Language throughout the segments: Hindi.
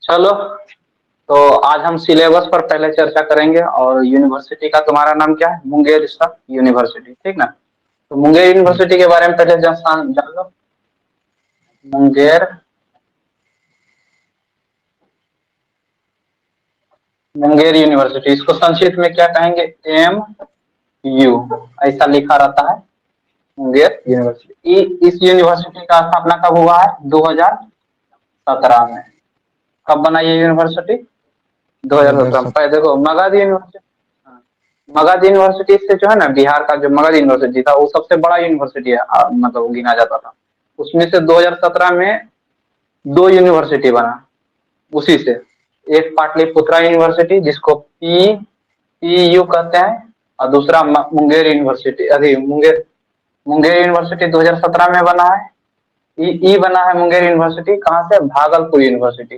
चलो, तो आज हम सिलेबस पर पहले चर्चा करेंगे। और यूनिवर्सिटी का तुम्हारा नाम क्या है? मुंगेर इसका यूनिवर्सिटी, ठीक ना? तो मुंगेर ठीक। यूनिवर्सिटी के बारे में पहले जान लो। मुंगेर मुंगेर यूनिवर्सिटी, इसको संक्षिप्त में क्या कहेंगे? एम यू, ऐसा लिखा रहता है मुंगेर यूनिवर्सिटी। इस यूनिवर्सिटी का स्थापना कब हुआ है? 2017 में। कब बना ये यूनिवर्सिटी? 2017 में। 2007। पहले देखो, मगध यूनिवर्सिटी। हाँ, मगध यूनिवर्सिटी से जो है ना, बिहार का जो मगध यूनिवर्सिटी था वो सबसे बड़ा यूनिवर्सिटी है, मतलब वो गिना जाता था। उसमें से 2017 में दो यूनिवर्सिटी बना उसी से। एक पाटलिपुत्रा यूनिवर्सिटी, जिसको पीयू कहते हैं, और दूसरा मुंगेर यूनिवर्सिटी। अरे मुंगेर मुंगेर यूनिवर्सिटी 2017 में बना है। ई बना है मुंगेर यूनिवर्सिटी कहाँ से? भागलपुर यूनिवर्सिटी।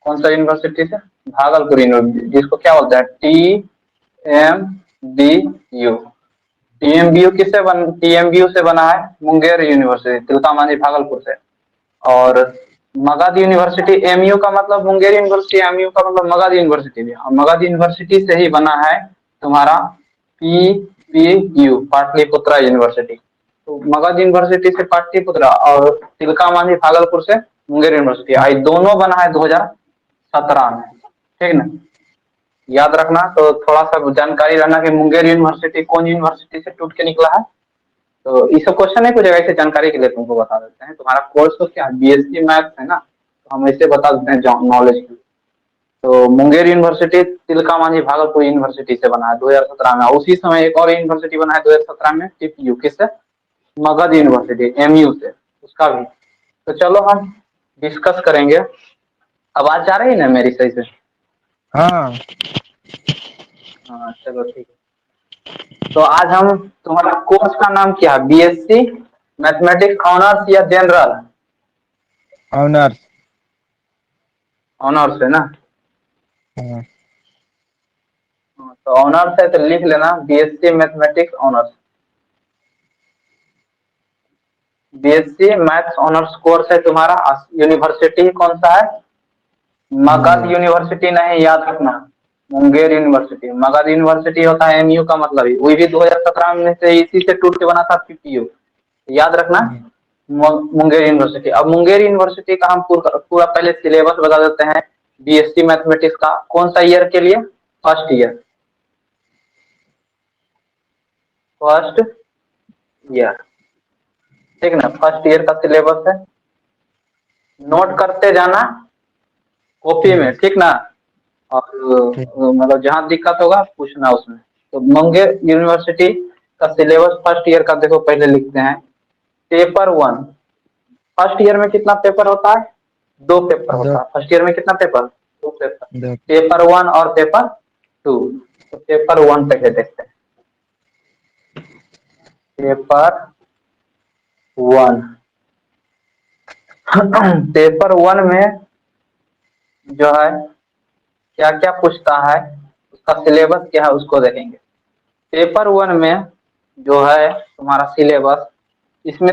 कौन सा यूनिवर्सिटी से? भागलपुर यूनिवर्सिटी, जिसको क्या बोलते हैं? टीएमबीयू। टीएमबीयू से बना है मुंगेर यूनिवर्सिटी, तिलका मांझी भागलपुर से। और मगध यूनिवर्सिटी, एमयू का मतलब मुंगेर यूनिवर्सिटी, एमयू का मतलब मगध यूनिवर्सिटी भी। और मगध यूनिवर्सिटी से ही बना है तुम्हारा पीपीयू, पाटलिपुत्रा यूनिवर्सिटी। तो मगध यूनिवर्सिटी से पाटलिपुत्रा, और तिलका मांझी भागलपुर से मुंगेर यूनिवर्सिटी, आई दोनों बना है 2017 में, ठीक ना? याद रखना। तो थोड़ा सा जानकारी रहना कि मुंगेर यूनिवर्सिटी कौन यूनिवर्सिटी से टूट के निकला है। तो ये सब क्वेश्चन है, कुछ जगह से जानकारी के लिए तुमको बता देते हैं। तुम्हारा कोर्स तो क्या बीएससी मैथ्स है ना, तो हम ऐसे बता देते हैं नॉलेज की। तो मुंगेर यूनिवर्सिटी तिलका मांझी भागलपुर यूनिवर्सिटी से बना है 2017 में। उसी समय एक और यूनिवर्सिटी बना है 2017 में, टीपीयू, किससे? मगध यूनिवर्सिटी, एमयू से, उसका भी। तो चलो हम डिस्कस करेंगे। आवाज जा रही है ना मेरी सही से? हाँ। हाँ चलो ठीक है। तो आज हम, तुम्हारा कोर्स का नाम क्या है? बीएससी मैथमेटिक्स ऑनर्स या जनरल? ऑनर्स। ऑनर्स है ना? हाँ। तो ऑनर्स है तो लिख लेना BSc mathematics honours. BSc maths honours course है तुम्हारा। यूनिवर्सिटी कौन सा है? मगध मुंगेर। यूनिवर्सिटी नहीं, याद रखना। मुंगेर यूनिवर्सिटी। मगध यूनिवर्सिटी होता है एमयू का मतलब ही, वही भी 2017 में से इसी से टूट के बना था पीपीयू। याद रखना। मुंगेर यूनिवर्सिटी। अब मुंगेर यूनिवर्सिटी का हम पूरा पहले सिलेबस बता देते हैं। बीएससी मैथमेटिक्स का कौन सा ईयर के लिए? First year. फर्स्ट ईयर, ठीक ना? फर्स्ट ईयर का सिलेबस है, नोट करते जाना कॉपी में, ठीक। ठीक ना? और ठीक। मतलब जहां दिक्कत होगा पूछना उसमें। तो मुंगेर यूनिवर्सिटी का सिलेबस फर्स्ट ईयर का देखो, पहले लिखते हैं। Paper one. फर्स्ट ईयर में कितना पेपर होता है? दो पेपर दो। होता है फर्स्ट ईयर में। कितना पेपर? दो पेपर। दो। पेपर वन और पेपर टू। तो पेपर वन पहले देखते हैं। Paper one. पेपर वन में जो है क्या क्या पूछता है, उसका सिलेबस क्या है उसको देखेंगे। पेपर वन में जो है तुम्हारा सिलेबस, इसमें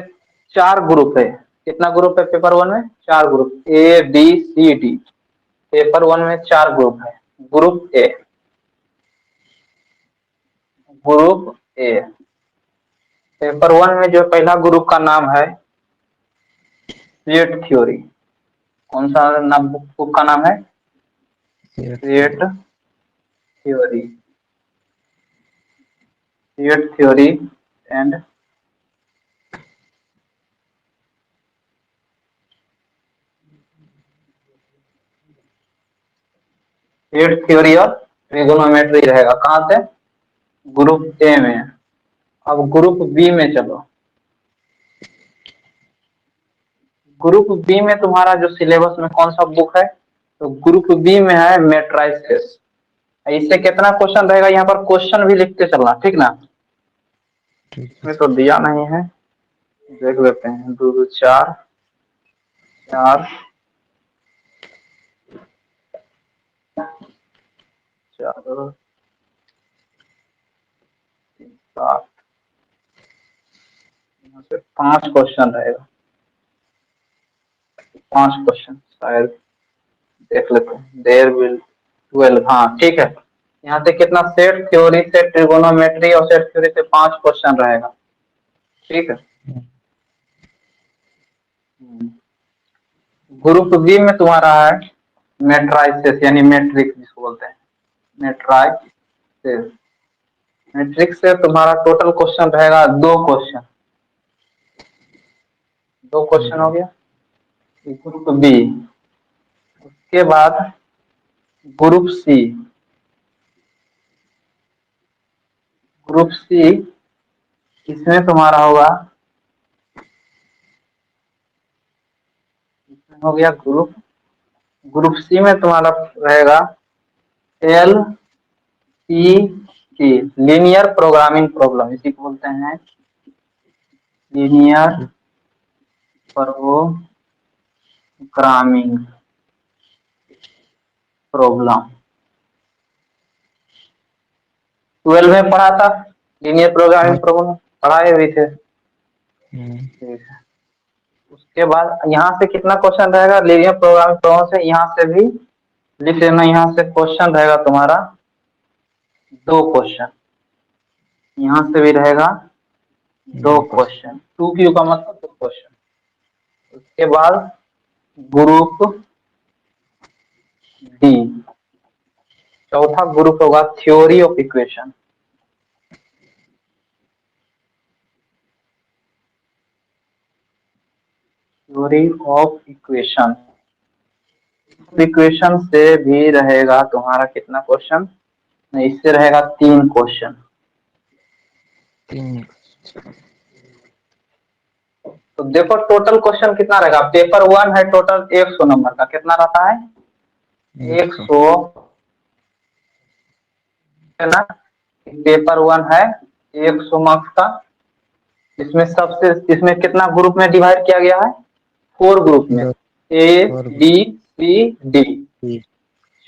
चार ग्रुप है। कितना ग्रुप है पेपर वन में? चार group, A B C D. Paper one में चार ग्रुप है। Group A. Group A. Paper one में जो पहला ग्रुप का नाम है सेट थ्योरी। कौन सा नाम, बुक का नाम है? Set theory. Set theory and set theory और ट्रिगोनोमेट्री रहेगा। कहाँ से? ग्रुप ए में। अब ग्रुप बी में चलो। ग्रुप बी में तुम्हारा जो सिलेबस में कौन सा बुक है? तो ग्रुप बी में है मेट्राइसेस। इससे कितना क्वेश्चन रहेगा यहाँ पर? क्वेश्चन भी लिखते चलना, ठीक ना? ठीक है। इसमें तो दिया नहीं है, देख लेते हैं। दो दो चार, चार चार, सात, यहाँ से पांच क्वेश्चन रहेगा। पांच क्वेश्चन शायद। देख लेते हैं, देयर विल 12, हाँ ठीक है। यहाँ से कितना, सेट थ्योरी से ट्रिगोनोमेट्री और सेट थ्योरी से 5 क्वेश्चन रहेगा, ठीक है। ग्रुप बी में तुम्हारा है मेट्राइसिस यानी मैट्रिक्स जिसको बोलते हैं, मैट्राइसिस। मैट्रिक्स से तुम्हारा टोटल क्वेश्चन रहेगा 2 क्वेश्चन, 2 क्वेश्चन हो गया ग्रुप बी। उसके बाद ग्रुप सी, ग्रुप सी इसमें तुम्हारा होगा, इसमें हो गया ग्रुप, ग्रुप सी में तुम्हारा रहेगा L C T, linear programming problem, इसी को बोलते हैं लीनियर प्रोग्रामिंग प्रॉब्लम। 12 में पढ़ा था लीनियर प्रोग्रामिंग प्रॉब्लम, पढ़ाए हुए थे, ठीक है। उसके बाद यहाँ से कितना क्वेश्चन रहेगा लीनियर प्रोग्रामिंग प्रॉब्लम से, यहाँ से भी लिख लेना, यहाँ से क्वेश्चन रहेगा तुम्हारा 2 क्वेश्चन, यहाँ से भी रहेगा 2 क्वेश्चन, 2 क्यू का मतलब 2 क्वेश्चन। उसके बाद ग्रुप डी, चौथा ग्रुप होगा theory of equation. Theory of equation, equation से भी रहेगा तुम्हारा कितना क्वेश्चन, नहीं इससे रहेगा 3 क्वेश्चन। तो देखो टोटल क्वेश्चन कितना रहेगा, पेपर 1 है टोटल 100 नंबर का, कितना रहता है 100, है ना। पेपर 1 है 100 मार्क्स का, इसमें सबसे, इसमें कितना ग्रुप में डिवाइड किया गया है, 4 ग्रुप में, A B C D,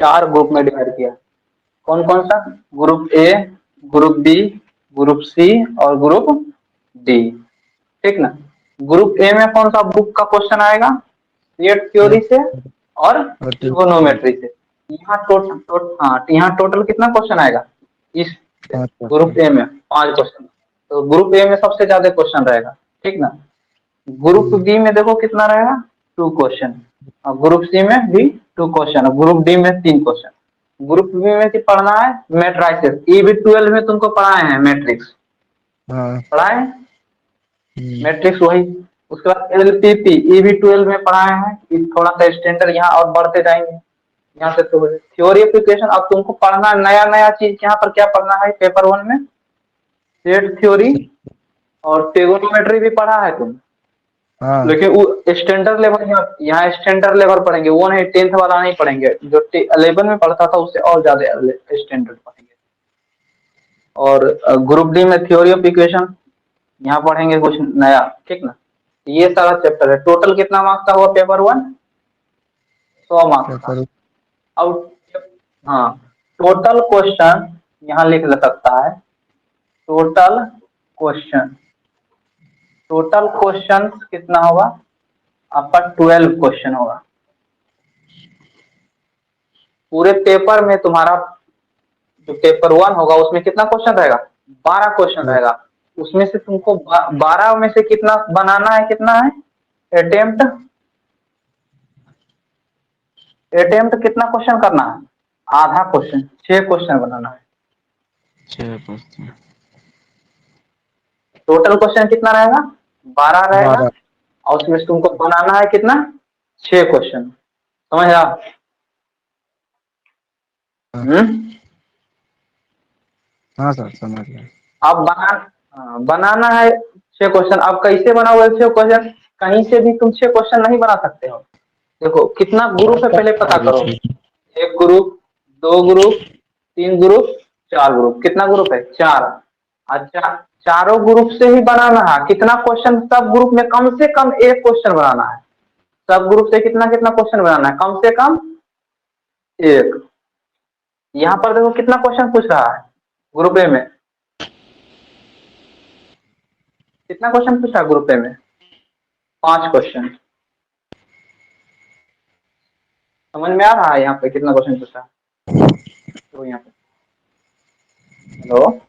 4 group में डिवाइड किया। कौन कौन सा, group A, group B, group C और ग्रुप डी, ठीक ना। ग्रुप ए में कौन सा बुक का क्वेश्चन आएगा, सेट थ्योरी से और ट्रिगोनोमेट्री से। यहाँ यहाँ टोटल कितना क्वेश्चन आएगा इस ग्रुप ए में, 5 क्वेश्चन। तो ग्रुप ए में सबसे ज्यादा क्वेश्चन रहेगा, ठीक ना। ग्रुप बी में देखो कितना रहेगा 2 क्वेश्चन, और ग्रुप सी में भी 2 क्वेश्चन, और ग्रुप डी में 3 क्वेश्चन। ग्रुप बी में पढ़ना है मैट्राइसिस, ई भी 12 में तुमको पढ़ाए हैं मैट्रिक्स, पढ़ाए मैट्रिक्स वही। उसके बाद एलपीपी, ई भी 12 में पढ़ाए हैं, थोड़ा सा स्टैंडर्ड यहाँ और बढ़ते जाएंगे। यहाँ से तो थ्योरी ऑफ इक्वेशन, अब तुमको पढ़ना नया नया चीज, यहाँ पर क्या पढ़ना है पेपर 1 में, सेट थ्योरी और ट्रिगोनोमेट्री भी पढ़ा है तुम, लेकिन वो स्टैंडर्ड लेवल, यहाँ स्टैंडर्ड लेवल पढ़ेंगे, वो नहीं 10th वाला नहीं पढ़ेंगे, जो 11 में पढ़ता था उससे और ज्यादा स्टैंडर्ड पढ़ेंगे। और ग्रुप डी में थ्योरी ऑफ इक्वेशन, यहाँ पढ़ेंगे कुछ नया, ठीक ना। ये सारा चैप्टर है, टोटल कितना मार्क्स का हुआ पेपर 1, 100 मार्क्स का। अब हाँ, टोटल क्वेश्चन यहाँ लिख सकता है, टोटल क्वेश्चन, टोटल क्वेश्चन कितना होगा आपका, 12 क्वेश्चन होगा पूरे पेपर में। तुम्हारा जो पेपर 1 होगा उसमें कितना क्वेश्चन रहेगा, 12 क्वेश्चन रहेगा। उसमें से तुमको 12 में से कितना बनाना है, कितना है अटेम्प्ट, अटेम्प्ट कितना क्वेश्चन करना है, आधा क्वेश्चन, 6 क्वेश्चन बनाना है। 6 क्वेश्चन, टोटल क्वेश्चन कितना रहेगा 12 रहेगा, और उसमें से तुमको बनाना है कितना, 6 क्वेश्चन, समझ रहा। हाँ सर समझ गया। अब बनाना है 6 क्वेश्चन। अब कैसे बनाओगे 6 क्वेश्चन, कहीं से भी तुम 6 क्वेश्चन नहीं बना सकते हो। देखो कितना ग्रुप है पहले पता करो, 1 ग्रुप, 2 ग्रुप, 3 ग्रुप, 4 ग्रुप, कितना ग्रुप है 4। अच्छा, चारों ग्रुप से ही बनाना है, कितना क्वेश्चन सब ग्रुप में कम से कम 1 क्वेश्चन बनाना है, सब ग्रुप से कितना कितना क्वेश्चन बनाना है, कम से कम 1। यहाँ पर देखो कितना क्वेश्चन पूछ रहा है ग्रुप ए में, कितना क्वेश्चन पूछा ग्रुप ए में, 5 क्वेश्चन, समझ में आ रहा है यहाँ पे कितना क्वेश्चन पूछा है? तो यहाँ पे हेलो,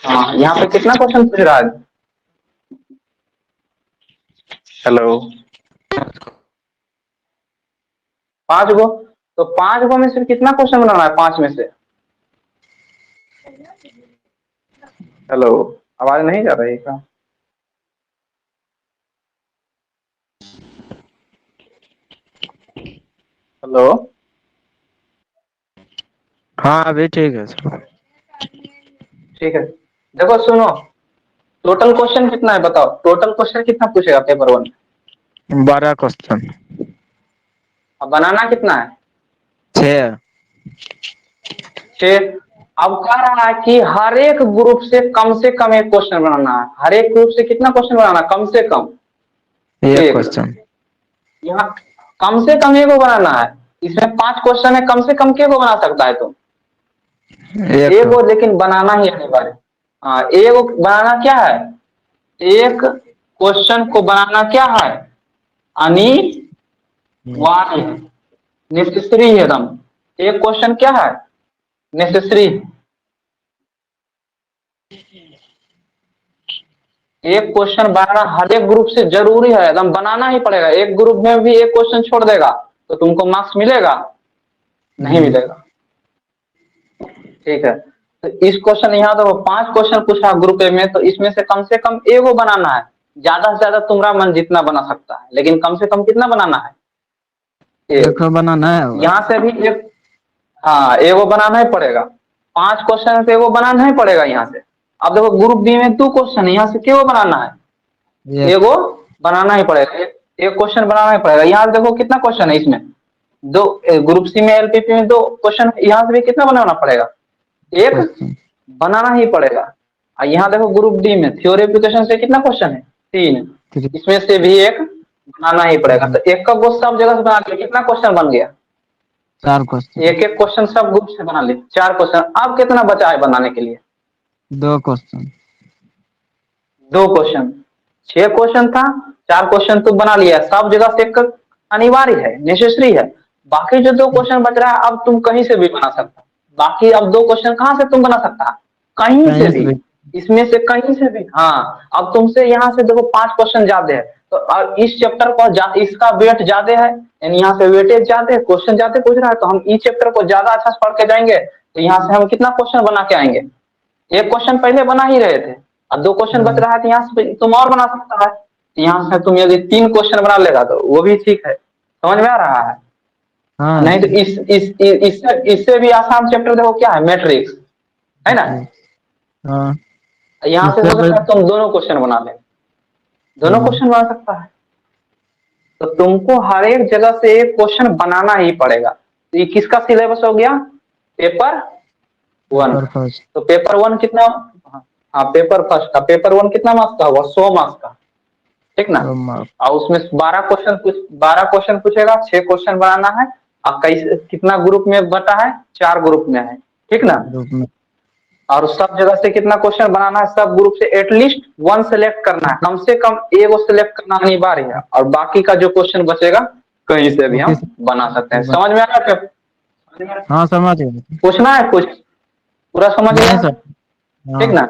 हाँ यहाँ पे कितना क्वेश्चन पूछ रहा है? हेलो, 5 गो। तो 5 गो में से कितना क्वेश्चन बनाना है 5 में से? हेलो, आवाज नहीं जा रही क्या? हेलो, हाँ अभी ठीक है सर। ठीक है, देखो सुनो, टोटल क्वेश्चन कितना है बताओ, टोटल क्वेश्चन कितना पूछेगा पेपर 1? 12 क्वेश्चन। अब बनाना कितना है? 6। 6। अब कह रहा है कि हर एक ग्रुप से कम एक क्वेश्चन बनाना है। हर एक ग्रुप से कितना क्वेश्चन बनाना है? कम से कम एक एक। क्वेश्चन। यहाँ कम से कम एक को बनाना है। इसमें 5 क्वेश्चन है, कम से कम के को बना सकता है तुम? एक। एक को, लेकिन बनाना ही अनिवार्य। हाँ, एक को बनाना क्या है? एक क्वेश्चन को बनाना क्या है? अनिवार्य है, नेसेसरी है एकदम। एक क्वेश्चन क्या है? नेसेसरी। एक क्वेश्चन बनाना हर एक ग्रुप से जरूरी है, एकदम बनाना ही पड़ेगा। एक ग्रुप में भी एक क्वेश्चन छोड़ देगा तो तुमको मार्क्स मिलेगा? नहीं मिलेगा। ठीक है, तो इस क्वेश्चन यहाँ तो 5 क्वेश्चन पूछा ग्रुप ए में, तो इसमें से कम एक को बनाना है। ज्यादा से ज्यादा तुम्हारा मन जितना बना सकता है, लेकिन कम से कम कितना बनाना है? एक बनाना है होगा। यहाँ से भी एक, हाँ एगो बनाना ही पड़ेगा। 5 क्वेश्चन से एगो बनाना ही पड़ेगा यहाँ से। अब देखो ग्रुप बी में 2 क्वेश्चन है, यहाँ से क्यों बनाना है? एक। एगो बनाना ही पड़ेगा, एक क्वेश्चन बनाना ही पड़ेगा। यहाँ से देखो कितना क्वेश्चन है इसमें, दो। ग्रुप सी में एलपीपी में 2 क्वेश्चन, यहाँ से भी कितना बनाना पड़ेगा? एक क्वेश्चन। बनाना ही पड़ेगा। और यहाँ देखो ग्रुप डी में थ्योरी एप्लीकेशन से कितना क्वेश्चन है? 3। 3। इसमें से भी एक बनाना ही पड़ेगा। तो एक का गो सब जगह से बना लिया, कितना क्वेश्चन बन गया? 4 क्वेश्चन। एक एक क्वेश्चन सब ग्रुप से बना लिए, 4 क्वेश्चन। अब कितना बचा है बनाने के लिए? 2 क्वेश्चन। 2 क्वेश्चन। 6 क्वेश्चन था, 4 क्वेश्चन तो बना लिया, सब जगह से एक अनिवार्य है, नेसेसरी है। बाकी जो 2 क्वेश्चन बच रहा है, अब तुम कहीं से भी बना सकता। बाकी अब 2 क्वेश्चन कहाँ से तुम बना सकता है? कहीं से कहीं से भी, भी। इसमें से कहीं से भी। हाँ, अब तुमसे यहाँ से देखो 5 क्वेश्चन ज्यादा है, तो अब इस चैप्टर को इसका वेट ज्यादा है, यानी यहाँ से वेटेज ज्यादा है, क्वेश्चन ज्यादा पूछ रहा है, तो हम इस चैप्टर को ज्यादा अच्छा से पढ़ के जाएंगे, तो यहाँ से हम कितना क्वेश्चन बना के आएंगे? एक क्वेश्चन पहले बना ही रहे थे, अब 2 क्वेश्चन बच रहा है, तो यहाँ से तुम और बना सकता है। यहाँ से तुम यदि 3 क्वेश्चन बना लेगा तो वो भी ठीक है। समझ में आ रहा है? हाँ नहीं तो सर। इससे भी आसान चैप्टर देखो क्या है, मैट्रिक्स, है ना? हाँ यहाँ से इससे हो सकता है तुम दोनों क्वेश्चन बना ले, दोनों क्वेश्चन बना सकता है। तो तुमको हर एक जगह से एक क्वेश्चन बनाना ही पड़ेगा। तो ये किसका सिलेबस हो गया? पेपर 1 पेपर का। फर्स्ट। तो पेपर 1 कितना? हाँ, पेपर फर्स्ट का पेपर 1 कितना मार्क्स का होगा? 100 मार्क्स का, ठीक ना? तो मार्क। और उसमें 12 क्वेश्चन पूछेगा, 6 क्वेश्चन बनाना है। और कई कितना ग्रुप में बटा है? 4 ग्रुप में है, ठीक ना? ग्रुप में। और सब जगह से कितना क्वेश्चन बनाना है? सब ग्रुप से एटलीस्ट 1 सेलेक्ट करना है, कम से कम एगो सेलेक्ट करना अनिवार्य है। और बाकी का जो क्वेश्चन बचेगा कहीं से भी वो हम किस। बना सकते हैं। समझ में आ रहा है? हाँ समझ गए। पूछना है कुछ? पूरा समझ नहीं गया? सर। ठीक हाँ ना?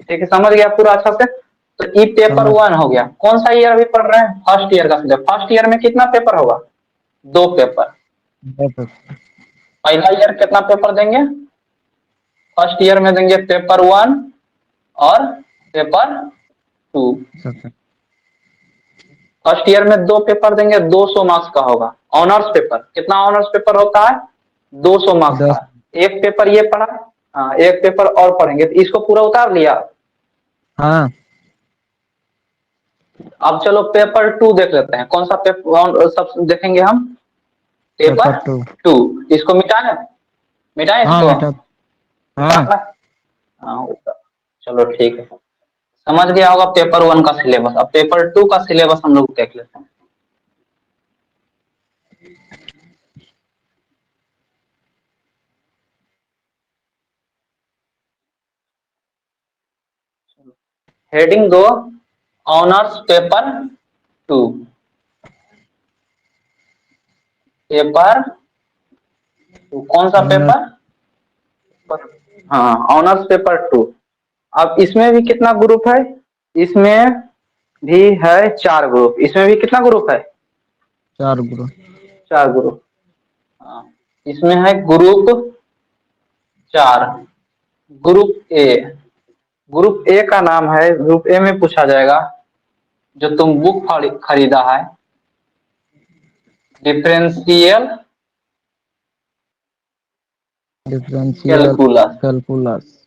ठीक है, समझ गया पूरा अच्छा से। तो ये पेपर समझ। 1 हो गया। कौन सा ईयर अभी पढ़ रहे हैं? फर्स्ट ईयर का सिलेबस। फर्स्ट ईयर में कितना पेपर होगा? 2 पेपर। पहला ईयर कितना पेपर देंगे? फर्स्ट ईयर में देंगे पेपर 1 और पेपर 2। फर्स्ट ईयर में 2 पेपर देंगे, 200 मार्क्स का होगा। ऑनर्स पेपर कितना? ऑनर्स पेपर होता है 200 मार्क्स 10। का। एक पेपर ये पढ़ा, हाँ एक पेपर और पढ़ेंगे, तो इसको पूरा उतार लिया। हाँ अब चलो पेपर 2 देख लेते हैं, कौन सा पेपर सब देखेंगे हम? Paper paper 2। 2। इसको मिटाए, मिटाए हाँ इसको, बेटा। हाँ उतारना। हाँ चलो ठीक है, समझ गया होगा पेपर 1 का सिलेबस। अब पेपर 2 का सिलेबस हम लोग देख लेते हैं। हेडिंग दो, ऑनर्स पेपर 2, पेपर 2 कौन सा ऑनर्स पेपर? हाँ, ऑनर्स पेपर 2। अब इसमें भी कितना ग्रुप है? इसमें भी है 4 ग्रुप। इसमें भी कितना ग्रुप है? 4 ग्रुप। 4 ग्रुप। हाँ, इसमें है ग्रुप 4। ग्रुप ए, ग्रुप ए का नाम है, ग्रुप ए में पूछा जाएगा जो तुम बुक खरीदा है, डिफरेंशियल डिफरेंशियल कैलकुलस। कैलकुलस।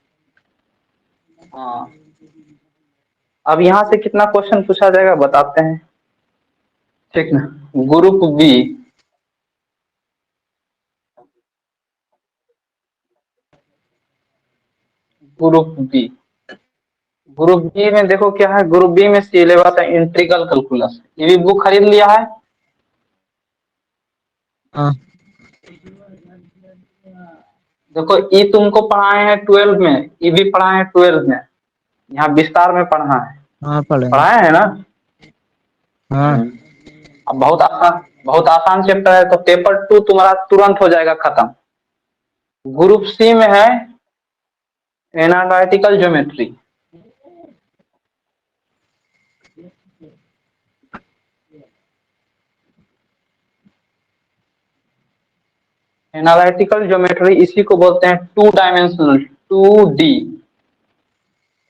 हाँ, अब यहाँ से कितना क्वेश्चन पूछा जाएगा बताते हैं, ठीक ना। Group B, group B, group B में देखो क्या है। ग्रुप बी में सिलेबस है इंटीग्रल कैलकुलस। ये भी बुक खरीद लिया है? हाँ देखो ये तुमको पढ़ाए हैं 12 में, ये भी पढ़ाए हैं 12 में, यहाँ विस्तार में पढ़ना है। हाँ पढ़े। पढ़ाए हैं ना? हाँ अब बहुत आसान चैप्टर है, तो पेपर 2 तुम्हारा तुरंत हो जाएगा खत्म। ग्रुप सी में है एनालिटिकल ज्योमेट्री। एनालिटिकल ज्योमेट्री इसी को बोलते हैं 2 dimensional, 2D।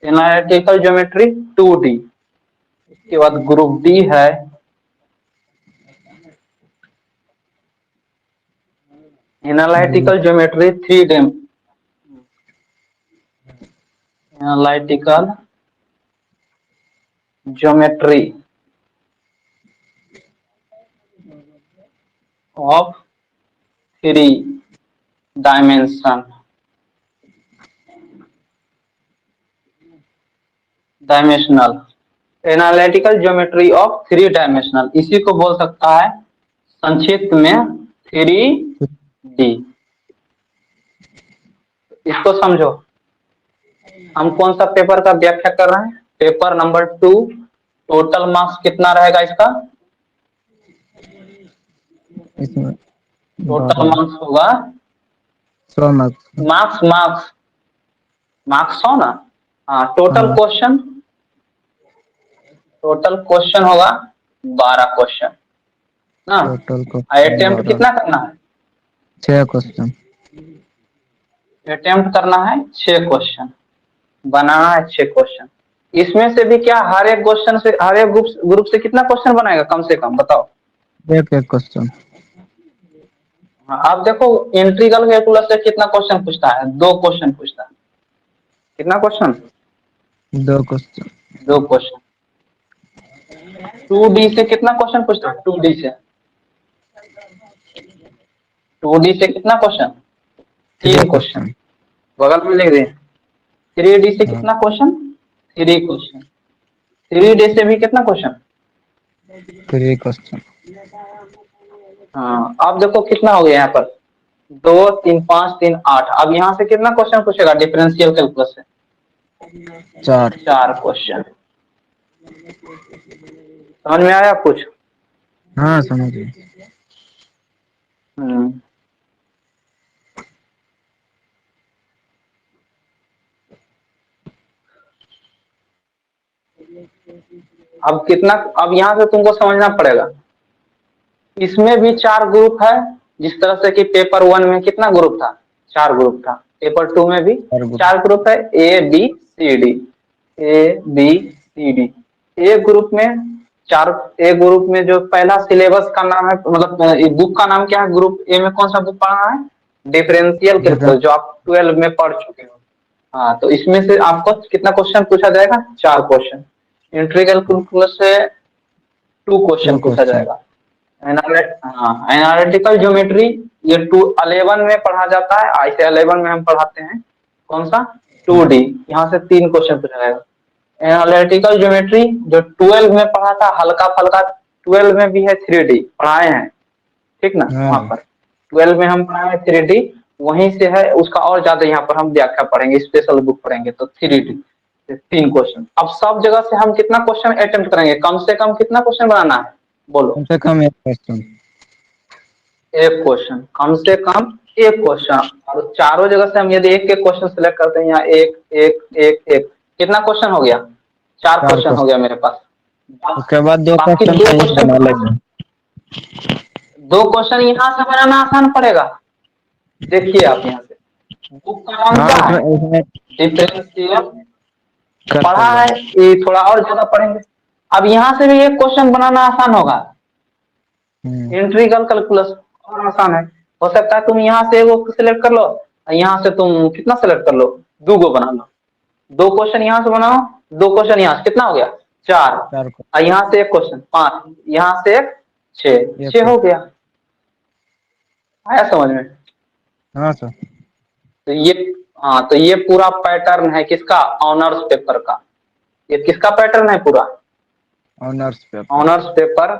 Analytical geometry 2D। इसके बाद ग्रुप डी है analytical geometry 3D। Analytical geometry of 3 dimension, dimensional. Analytical geometry of 3 dimensional, इसी को बोल सकता है संक्षिप्त में 3D। इसको समझो। हम कौन सा पेपर का व्याख्या कर रहे हैं? Paper number 2। टोटल मार्क्स कितना रहेगा इसका? इसमें टोटल मार्क्स होगा 100 मार्क्स। मार्क्स मार्क्स मार्क्स हो ना। हाँ, टोटल हाँ क्वेश्चन, टोटल क्वेश्चन होगा 12 क्वेश्चन ना। टोटल को अटेम्प्ट 12। कितना करना है? 6 क्वेश्चन। अटेम्प्ट करना है 6 क्वेश्चन, बनाना है 6 क्वेश्चन। इसमें से भी क्या हर एक क्वेश्चन से, हर एक ग्रुप से कितना क्वेश्चन बनाएगा कम से कम बताओ? एक एक क्वेश्चन। हाँ, अब देखो इंटीग्रल कैलकुलस से कितना क्वेश्चन पूछता है? 2 क्वेश्चन पूछता है। कितना क्वेश्चन? 2 क्वेश्चन। 2 क्वेश्चन। 2D से कितना क्वेश्चन पूछता है? 2D से, 2D से कितना क्वेश्चन? 3 3 क्वेश्चन। क्वेश्चन। बगल में लिख दें। 3D से हाँ कितना क्वेश्चन? 3 क्वेश्चन। 3D से भी कितना क्वेश्चन? 3 क्वेश्चन। हाँ, अब देखो कितना हो गया यहाँ पर, 2 3 5 3 8। अब यहाँ से कितना क्वेश्चन पूछेगा डिफरेंशियल कैलकुलस से? 4। 4 क्वेश्चन। समझ में आया कुछ? हाँ समझ गए। हम्म। अब कितना, अब यहाँ से तुमको समझना पड़ेगा। इसमें भी 4 ग्रुप है, जिस तरह से कि पेपर 1 में कितना ग्रुप था? 4 ग्रुप था। पेपर 2 में भी 4 ग्रुप है, A B C D. A B C D. A group में 4। ए ग्रुप में जो पहला सिलेबस का नाम है, मतलब बुक का नाम क्या है? ग्रुप ए में कौन सा बुक पढ़ना है? डिफरेंशियल कैलकुलस, जो आप 12 में पढ़ चुके हो। हाँ, तो इसमें से आपको कितना क्वेश्चन पूछा जाएगा? 4 क्वेश्चन। इंटीग्रल कैलकुलस से 2 क्वेश्चन 2 पूछा क्वेश्चन। जाएगा। हाँ, एनालिटिकल ज्योमेट्री ये 11 में पढ़ा जाता है, ऐसे 11 में हम पढ़ाते हैं। कौन सा? 2D। यहाँ से 3 क्वेश्चन पूछा जाएगा। एनालिटिकल ज्योमेट्री जो 12 में पढ़ा था हल्का फल्का, 12 में भी है 3D पढ़ाए हैं, ठीक ना। हाँ वहां पर 12 में हम पढ़ाए हैं 3D, वहीं से है उसका और ज्यादा। यहाँ पर हम व्याख्या पढ़ेंगे, स्पेशल बुक पढ़ेंगे तो 3D। 3 क्वेश्चन। अब सब जगह से हम कितना क्वेश्चन अटेम्प्ट करेंगे, कम से कम कितना क्वेश्चन बनाना है बोलो? कम से कम एक क्वेश्चन। एक क्वेश्चन, कम से कम एक क्वेश्चन। और चारों जगह से हम यदि एक एक क्वेश्चन सिलेक्ट करते हैं, यहाँ एक एक एक एक, कितना क्वेश्चन हो गया? 4 4 क्वेश्चन हो क्वेश्चन। गया मेरे पास। उसके बाद 2 बाकी क्वेश्चन दो कहीं से क्वेश्चन बना कहाँ लेंगे। से? 2 क्वेश्चन यहाँ से बनाना आसान पड़ेगा। देखिए आप यहाँ से, बुक का नाम हाँ क्या है? उसमें उसमें डिफरेंशियल। करते पढ़ा है, जाएंगे। ये थोड़ा और ज्यादा पढ़ेंगे। अब यहाँ से भी एक क्वेश्चन बनाना आसान होगा। इंटीग्रल कैलकुलस और आसान है। हो सकता है तुम यहाँ से वो सिलेक्ट कर लो, यहाँ से तुम कितना सिलेक्ट कर लो, 2 गो बना लो। 2 क्वेश्चन यहाँ से बनाओ, 2 क्वेश्चन यहाँ से, कितना हो गया? 4। 4 और यहाँ से एक क्वेश्चन 5, यहाँ से एक 6, एक 6 हो क्वेश्चन। गया। आया समझ में? हाँ सर। तो ये, हाँ तो ये पूरा पैटर्न है किसका? ऑनर्स पेपर का। ये किसका पैटर्न है पूरा? Honours paper. Honours paper.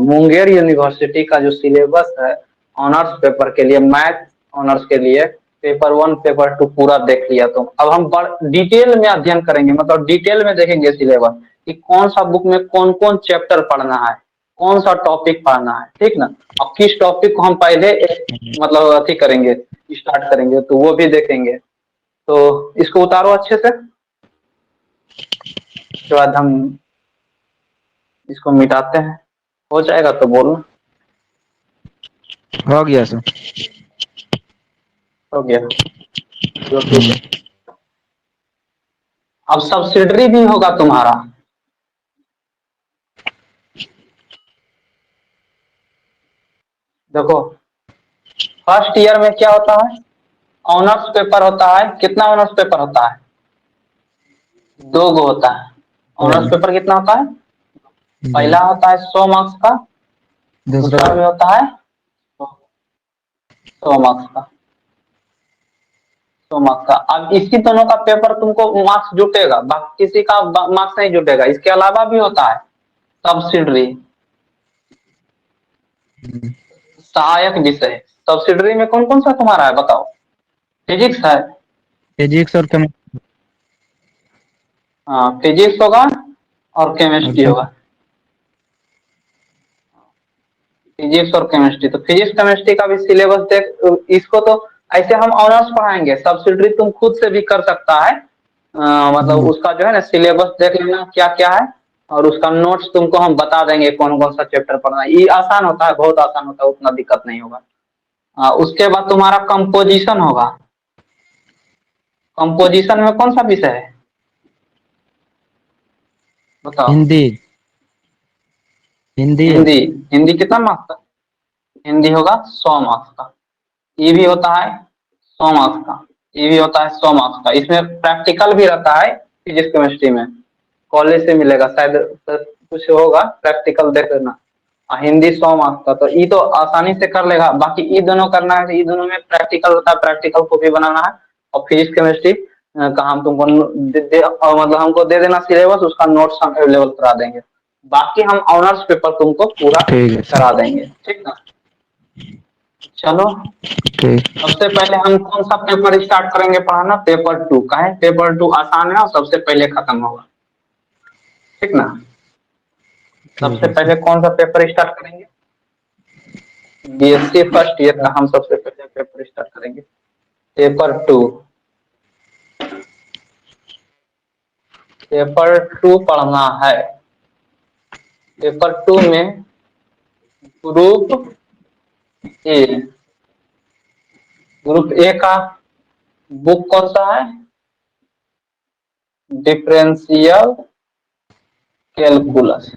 Munger university का जो सिलेबस है ऑनर्स पेपर के लिए, मैथ ऑनर्स के लिए, पेपर 1 पेपर 2 पूरा देख लिया तुम। अब हम डिटेल में अध्ययन करेंगे, मतलब डिटेल में देखेंगे सिलेबस कि कौन सा बुक में कौन कौन चैप्टर पढ़ना है, कौन सा टॉपिक पढ़ना है, ठीक ना? और किस टॉपिक को हम पहले मतलब अथी करेंगे, स्टार्ट करेंगे, तो वो भी देखेंगे। तो इसको उतारो अच्छे से, उसके बाद हम इसको मिटाते हैं। हो जाएगा तो बोलना। हो गया सर। हो गया, चलो ठीक है। अब सब्सिडरी भी होगा तुम्हारा। देखो, फर्स्ट ईयर में क्या होता है? ऑनर्स पेपर होता है। कितना ऑनर्स पेपर होता है? 2 गो होता है। ऑनर्स पेपर कितना होता है? पहला होता है 100 मार्क्स का, दूसरा दूसरा भी होता है 100 मार्क्स का। 100 मार्क्स का। अब इसी दोनों का पेपर तुमको मार्क्स जुटेगा, बाकी किसी का मार्क्स नहीं जुटेगा। इसके अलावा भी होता है सब्सिडरी, सहायक विषय। सब्सिडरी में कौन कौन सा तुम्हारा है बताओ? फिजिक्स है। फिजिक्स और हाँ, फिजिक्स होगा और केमिस्ट्री केमिस्ट्री। होगा। फिजिक्स और केमिस्ट्री, तो फिजिक्स केमिस्ट्री का भी सिलेबस देख। इसको तो ऐसे हम ऑनर्स पढ़ाएंगे, सब्सिडरी तुम खुद से भी कर सकता है। मतलब उसका जो है ना सिलेबस देख लेना क्या क्या है, और उसका नोट्स तुमको हम बता देंगे कौन कौन सा चैप्टर पढ़ना है। ये आसान होता है, बहुत आसान होता है, उतना दिक्कत नहीं होगा। उसके बाद तुम्हारा कंपोजिशन होगा। कंपोजिशन में कौन सा विषय है बताओ? हिंदी। हिंदी है। हिंदी। हिंदी कितना मार्क्स का? हिंदी होगा 100 मार्क्स का। ये भी होता है 100 मार्क्स का। ये भी होता है 100 मार्क्स का। इसमें प्रैक्टिकल भी रहता है फिजिक्स केमिस्ट्री में, कॉलेज से मिलेगा शायद, कुछ होगा प्रैक्टिकल देख लेना। हिंदी 100 मार्क्स का, तो ये तो आसानी से कर लेगा। बाकी ये दोनों करना है, तो ये दोनों में प्रैक्टिकल होता है, प्रैक्टिकल को भी बनाना है। और फिजिक्स केमिस्ट्री का हम तुमको मतलब हमको दे देना सिलेबस, उसका नोट्स हम अवेलेबल करा देंगे। बाकी हम ऑनर्स पेपर तुमको पूरा ठीक है करा सर। देंगे, ठीक ना? चलो, ठीक। सबसे पहले हम कौन सा पेपर स्टार्ट करेंगे पढ़ाना? पेपर 2 का है। पेपर 2 आसान है और सबसे पहले खत्म होगा, ठीक ना? ठीक सबसे है पहले सर। कौन सा पेपर स्टार्ट करेंगे? बीएससी फर्स्ट ईयर का हम सबसे पहले पेपर स्टार्ट करेंगे, पेपर 2। पेपर 2 पढ़ना है। पेपर 2 में ग्रुप ए। ग्रुप ए का बुक कौन सा है? डिफरेंशियल कैलकुलस,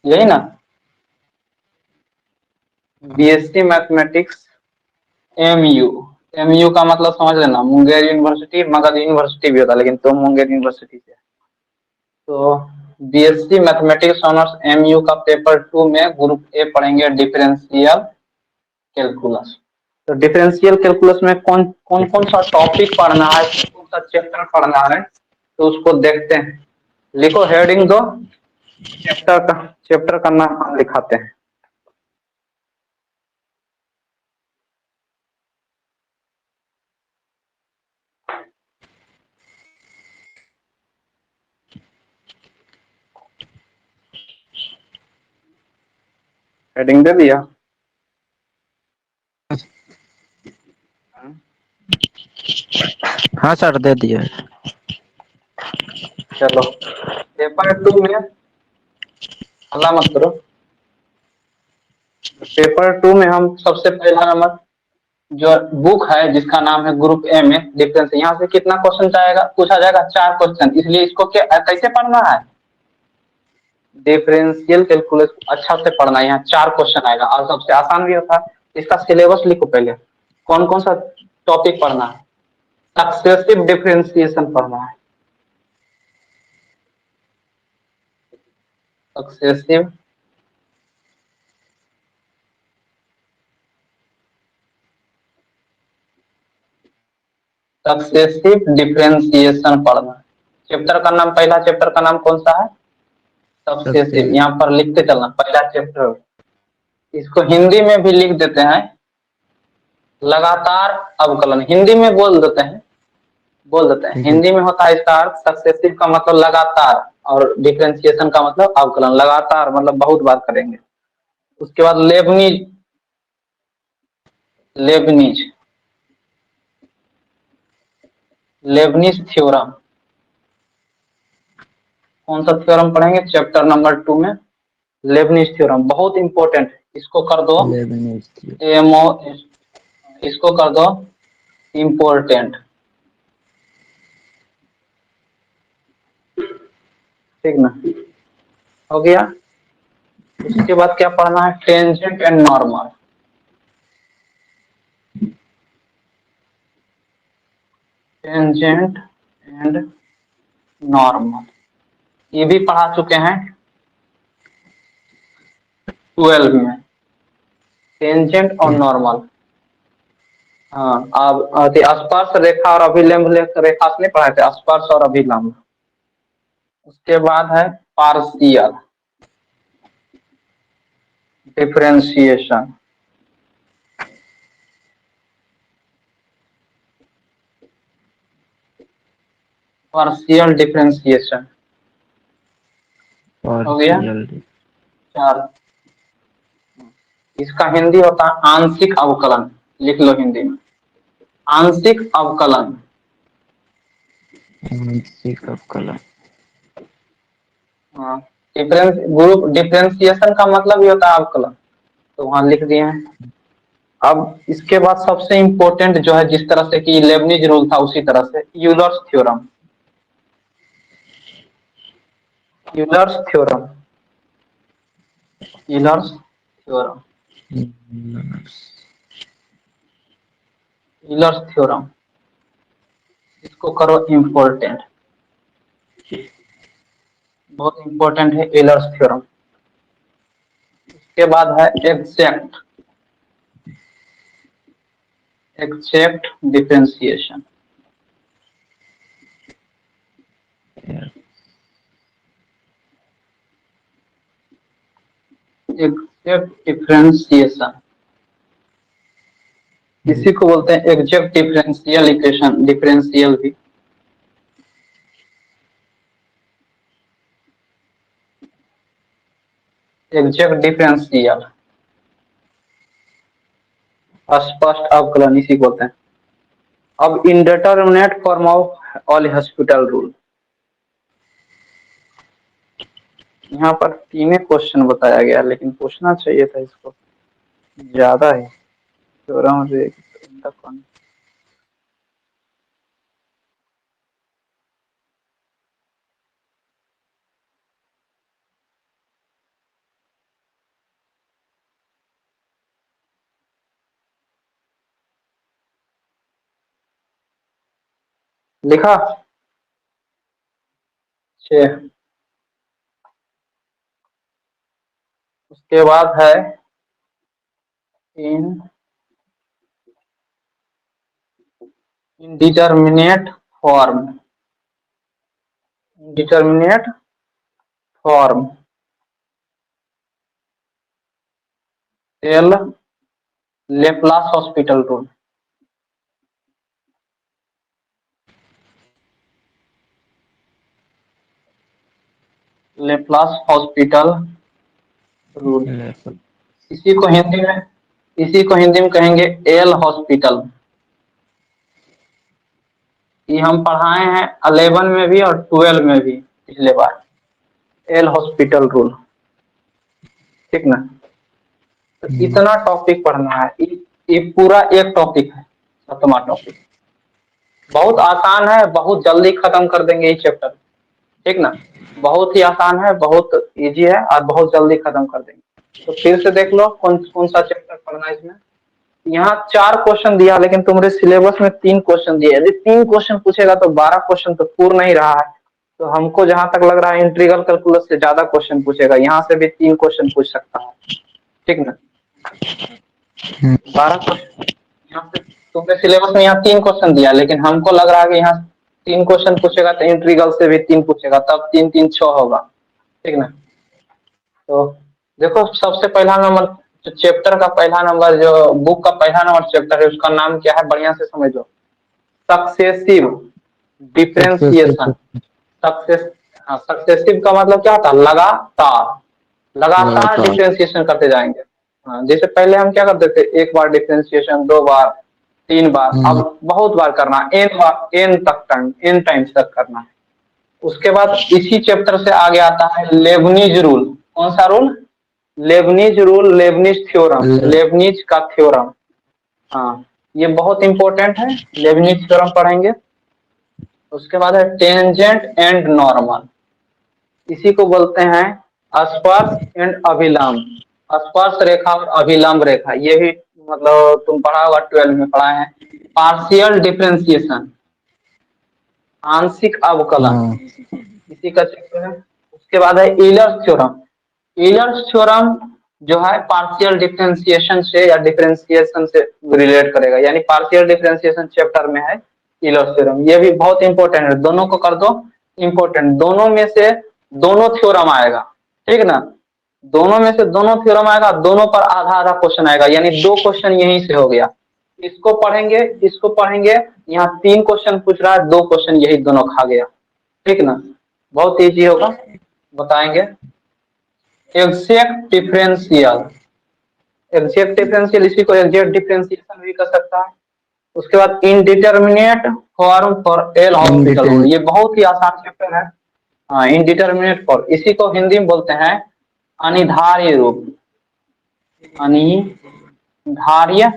यही ना? BSc mathematics, MU. एमयू का मतलब समझ लेना, मुंगेर यूनिवर्सिटी, मगध यूनिवर्सिटी भी होता है, लेकिन तुम मुंगेर यूनिवर्सिटी से। तो बीएससी मैथमेटिक्स ऑनर्स एमयू का पेपर 2 में ग्रुप ए पढ़ेंगे डिफरेंशियल कैलकुलस। तो डिफरेंशियल कैलकुलस में कौन कौन कौन सा टॉपिक पढ़ना है, कौन कौन सा चैप्टर पढ़ना है, तो उसको देखते हैं। लिखो हेडिंग दो, चैप्टर का नाम हम लिखाते हैं। हेडिंग दे दिया। हाँ सर दे दिए। चलो पेपर 2 में हल्ला मत करो। पेपर 2 में हम सबसे पहला नंबर जो बुक है जिसका नाम है ग्रुप ए में डिफरेंस, यहाँ से कितना क्वेश्चन जाएगा, पूछा जाएगा 4 क्वेश्चन, इसलिए इसको क्या कैसे पढ़ना है, डिफरेंशियल कैलकुलस अच्छा से पढ़ना है। यहाँ 4 क्वेश्चन आएगा और सबसे आसान भी होता है। इसका सिलेबस लिखो पहले, कौन कौन सा टॉपिक पढ़ना है। सक्सेसिव डिफरेंशिएशन पढ़ना है, सक्सेसिव सक्सेसिव डिफरेंशिएशन पढ़ना है। चैप्टर का नाम, पहला चैप्टर का नाम कौन सा है, सबसे सक्सेसिव। यहाँ पर लिखते चलना पहला चैप्टर, इसको हिंदी में भी लिख देते हैं लगातार अवकलन, हिंदी में बोल देते हैं ठीक है। हिंदी में होता है इसका अर्थ सक्सेसिव का मतलब लगातार, और डिफरेंशिएशन का मतलब अवकलन, लगातार मतलब बहुत बार करेंगे। उसके बाद लेबनीज, लेबनीज लेबनीज थ्योरम, कौन सा थ्योरम पढ़ेंगे चैप्टर नंबर 2 में, लेबनीज थ्योरम बहुत इंपॉर्टेंट, इसको कर दो लेबनीज थ्योरम। एमओ, इसको कर दो इम्पोर्टेंट, ठीक ना, हो गया। उसके बाद क्या पढ़ना है, tangent and normal, tangent and normal ये भी पढ़ा चुके हैं 12 में, टेंजेंट और नॉर्मल। हाँ अब स्पर्श रेखा और अभिलंब रेखा से नहीं पढ़ाए थे, स्पर्श और अभिलंब। उसके बाद है पार्शियल डिफरेंशिएशन, पार्शियल डिफरेंशिएशन हो गया पार्शियल। 4। इसका हिंदी होता है आंशिक अवकलन, लिख लो हिंदी में, आंशिक अवकलन। आंशिक अवकलन। हाँ डिफरेंस ग्रुप डिफरेंशिएशन का मतलब ही होता है अवकलन, तो वहां लिख दिए हैं। अब इसके बाद सबसे इंपॉर्टेंट जो है, जिस तरह से कि लेबनिज रूल था उसी तरह से Euler's theorem, Euler's theorem, Euler's theorem, Euler's theorem, इसको करो इंपॉर्टेंट, बहुत इंपॉर्टेंट है यूलर्स थ्योरम। उसके बाद है exact, exact differentiation, exact differentiation, इसी को बोलते हैं एग्जैक्ट डिफरेंशियल इक्वेशन, डिफरेंशियल भी। एग्जैक्ट डिफरेंशियल, स्पष्ट अवकलन इसी को बोलते हैं। अब indeterminate form of all hospital rule, यहाँ पर 3 क्वेश्चन बताया गया, लेकिन पूछना चाहिए था इसको, ज्यादा है थ्योरम से। लिखा 6। उसके बाद है in indeterminate form, indeterminate form L Laplace hospital rule, Laplace hospital rule इसी को हिंदी में कहेंगे एल हॉस्पिटल। ये हम पढ़ाए हैं 11 में भी और 12 में भी पिछले बार, एल हॉस्पिटल रूल, ठीक ना। तो इतना टॉपिक पढ़ना है, ये पूरा एक टॉपिक है, 7वां टॉपिक। बहुत आसान है, बहुत जल्दी खत्म कर देंगे ये चैप्टर, ठीक ना। बहुत ही आसान है, बहुत इजी है और बहुत जल्दी खत्म कर देंगे। तो फिर से देख लो कौन कौन सा चैप्टर पढ़ना है इसमें। यहाँ 4 क्वेश्चन दिया, लेकिन तुम्हारे सिलेबस में 3 क्वेश्चन दिए। यदि 3 क्वेश्चन पूछेगा तो 12 क्वेश्चन तो पूर्ण नहीं रहा है। तो हमको जहां तक लग रहा है इंटीग्रल कैलकुलस से ज्यादा क्वेश्चन पूछेगा, यहाँ से भी 3 क्वेश्चन पूछ सकता है, ठीक ना। 12 क्वेश्चन यहाँ से तुमने सिलेबस में यहाँ 3 क्वेश्चन दिया, लेकिन हमको लग रहा है कि यहाँ 3 क्वेश्चन पूछेगा तो इंटीग्रल से भी 3 पूछेगा, तब 3 3 6 होगा, ठीक ना। तो देखो सबसे पहला नंबर, जो चैप्टर का पहला नंबर, जो बुक का पहला नंबर चैप्टर है, उसका नाम क्या है, बढ़िया से समझ लो। Successive differentiation. सक्सेस हाँ, सक्सेसिव का मतलब क्या होता है, लगातार, लगातार डिफरेंशिएशन करते जाएंगे। हाँ, जैसे पहले हम क्या करते थे, एक बार डिफरेंशिएशन, 2 बार, 3 बार, अब बहुत बार करना, एन बार, एन टाइम्स तक करना है। उसके बाद इसी चैप्टर से आगे आता है लेबनीज रूल। कौन सा rule, Lebanese rule, Lebanese theorem, Lebanese का थ्योरम। हाँ, ये बहुत इंपॉर्टेंट है, लेबनीज थ्योरम पढ़ेंगे। उसके बाद है टेंजेंट एंड नॉर्मल, इसी को बोलते हैं स्पर्श एंड अभिलंब। स्पर्श रेखा और अभिलंब रेखा, ये भी मतलब तुम पढ़ा होगा, 12 में पढ़ाए हैं। पार्शियल डिफरेंशिएशन, आंशिक अवकलन, इसी का चैप्टर है। उसके बाद है ईलर्स थ्योरम। ईलर्स थ्योरम जो है पार्शियल डिफरेंशिएशन से या डिफरेंशिएशन से रिलेट करेगा, यानी पार्शियल डिफरेंशिएशन चैप्टर में है ईलर्स थ्योरम। ये भी बहुत इंपॉर्टेंट है, दोनों को कर दो इंपॉर्टेंट, दोनों में से दोनों थ्योरम आएगा, ठीक ना। दोनों में से दोनों थ्योरम आएगा, दोनों पर आधा आधा क्वेश्चन आएगा, यानी 2 क्वेश्चन यहीं से हो गया। इसको पढ़ेंगे, इसको पढ़ेंगे, यहाँ 3 क्वेश्चन पूछ रहा है, 2 क्वेश्चन यही दोनों खा गया, ठीक ना। बहुत इजी होगा, बताएंगे। एग्जैक्ट डिफरेंशियल, एग्जैक्ट डिफरेंशियल, इसी को एग्जैक्ट डिफरेंशिएशन भी कर सकता है। उसके बाद indeterminate form for L hospital rule, ये बहुत ही आसान चैप्टर है। हाँ, इनडिटर्मिनेट फॉर्म, इसी को हिंदी में बोलते हैं अनिधार्य रूप, अनिधार्य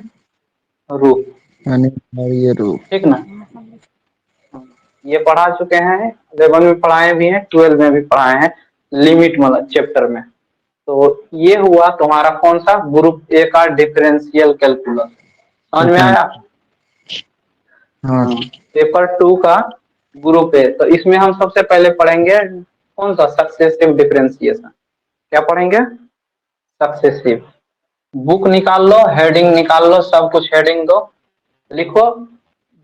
रूप, अनिवार्य रूप, ठीक ना। ये पढ़ा चुके हैं, 11 में पढ़ाए भी हैं, 12 में भी पढ़ाए हैं, लिमिट मतलब चैप्टर में। तो ये हुआ तुम्हारा कौन सा, ग्रुप ए का डिफरेंशियल कैलकुलस, समझ में आया। हाँ। पेपर 2 का ग्रुप ए, तो इसमें हम सबसे पहले पढ़ेंगे कौन सा, सक्सेसिव डिफरेंशिएशन। क्या पढ़ेंगे, सक्सेसिव। बुक निकाल लो, हेडिंग निकाल लो, सब कुछ हेडिंग दो, लिखो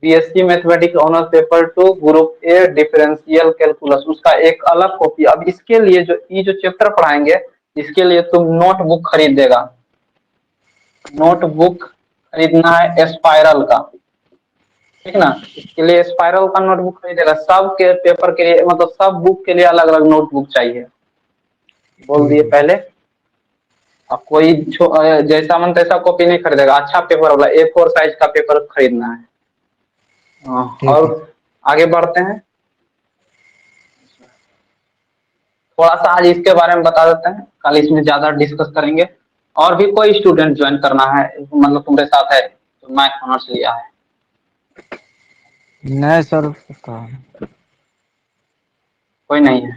BSc mathematics honours paper 2 group A differential calculus, उसका एक अलग कॉपी। अब इसके लिए जो ये जो चैप्टर पढ़ाएंगे, इसके लिए तुम नोटबुक खरीद देगा, नोटबुक खरीदना है स्पाइरल का, ठीक ना। इसके लिए स्पाइरल का नोटबुक खरीदेगा, सब के पेपर के लिए, मतलब सब बुक के लिए अलग अलग नोटबुक चाहिए, बोल दिए पहले। अब कोई जैसा मन तैसा कॉपी नहीं खरीदेगा, अच्छा पेपर वाला A4 साइज का पेपर खरीदना है। और आगे बढ़ते हैं, थोड़ा सा आज इसके बारे में बता देते हैं, कल इसमें ज्यादा डिस्कस करेंगे। और भी कोई स्टूडेंट ज्वाइन करना है, मतलब तुम्हारे साथ है तो मैथ ऑनर्स लिया है। नहीं सर, कोई नहीं है,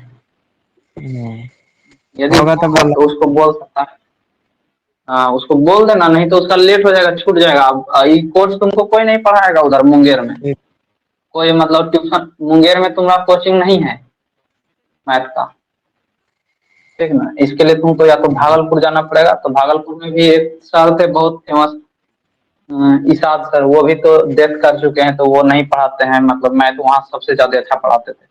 नहीं यदि होगा तो होगा बोला। तो उसको बोल सकता है। हाँ, उसको बोल देना, नहीं तो उसका लेट हो जाएगा, छूट जाएगा। अब ये कोर्स तुमको कोई नहीं पढ़ाएगा उधर मुंगेर में, कोई मतलब ट्यूशन मुंगेर में तुम्हारा कोचिंग नहीं है मैथ का, ठीक ना। इसके लिए तुमको या तो भागलपुर जाना पड़ेगा, तो भागलपुर में भी एक सर थे बहुत फेमस, इसाद सर, वो भी तो डेथ कर चुके हैं, तो वो नहीं पढ़ाते हैं, मतलब मैथ वहाँ सबसे ज्यादा अच्छा पढ़ाते थे।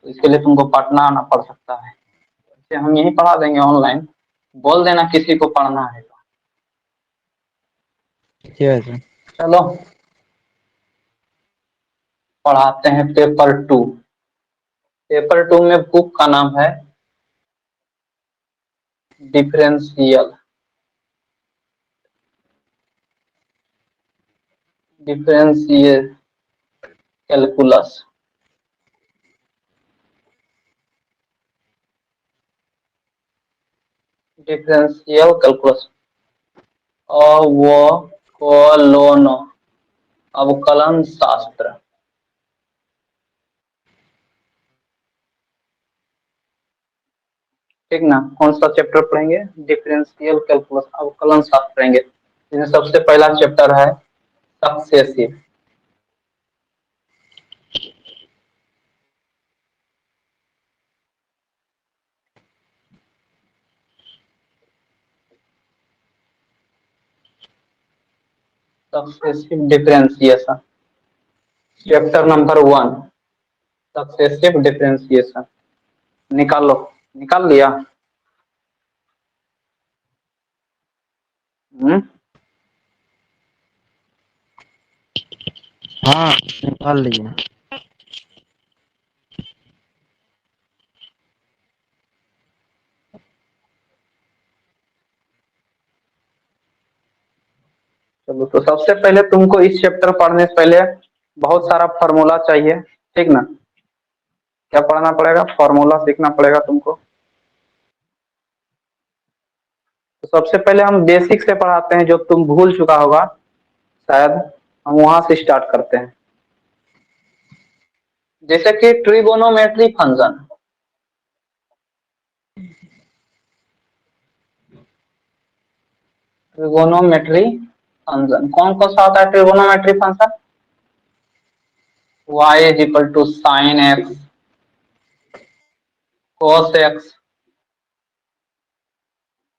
तो इसके लिए तुमको पटना आना पड़ सकता है, इसे हम यही पढ़ा देंगे ऑनलाइन, बोल देना किसी को पढ़ना है तो। ठीक है सर। चलो पढ़ाते हैं पेपर 2। पेपर 2 में बुक का नाम है differential, differential calculus. Differential calculus अवकलन अवकलन शास्त्र। ठीक ना, कौन सा चैप्टर पढ़ेंगे? डिफरेंशियल कैलकुलस अवकलन शास्त्र पढ़ेंगे। इसमें सबसे पहला चैप्टर है successive. Successive differentiation, chapter number 1 successive differentiation. निकालो, निकाल लिया? हाँ निकाल लिए। चलो, तो सबसे पहले तुमको इस चैप्टर पढ़ने से पहले बहुत सारा फॉर्मूला चाहिए। ठीक ना, क्या पढ़ना पड़ेगा? फॉर्मूला सीखना पड़ेगा तुमको। तो सबसे पहले हम बेसिक से पढ़ाते हैं, जो तुम भूल चुका होगा शायद। हम वहां से स्टार्ट करते हैं। जैसे कि ट्रिगोनोमेट्री फंक्शन। ट्रिगोनोमेट्री फंक्शन कौन कौन सा आता है? Trigonometry function y is equal to sine X, cos X,